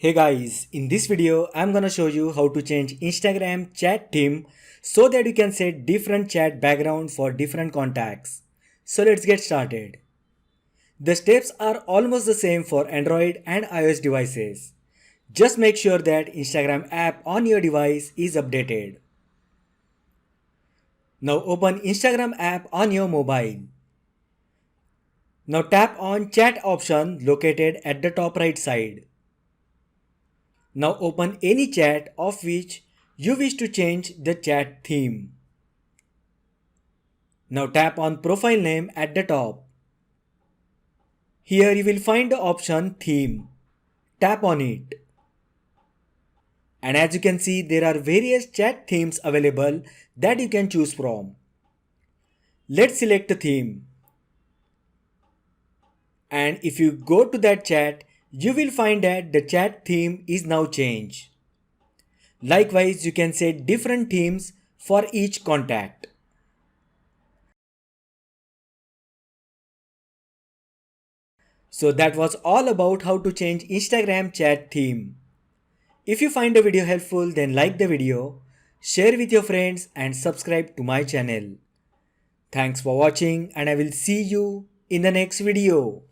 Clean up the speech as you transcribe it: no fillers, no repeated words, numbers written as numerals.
Hey guys, in this video I'm gonna show you how to change Instagram chat theme so that you can set different chat background for different contacts. So let's get started. The steps are almost the same for Android and iOS devices. Just make sure that Instagram app on your device is updated. Now open Instagram app on your mobile. Now tap on chat option located at the top right side. Now open any chat of which you wish to change the chat theme. Now tap on profile name at the top. Here you will find the option theme. Tap on it. And as you can see, there are various chat themes available that you can choose from. Let's select a theme. And if you go to that chat, you will find that the chat theme is now changed. Likewise, you can set different themes for each contact. So that was all about how to change Instagram chat theme. If you find the video helpful, then like the video, share with your friends and subscribe to my channel. Thanks for watching and I will see you in the next video.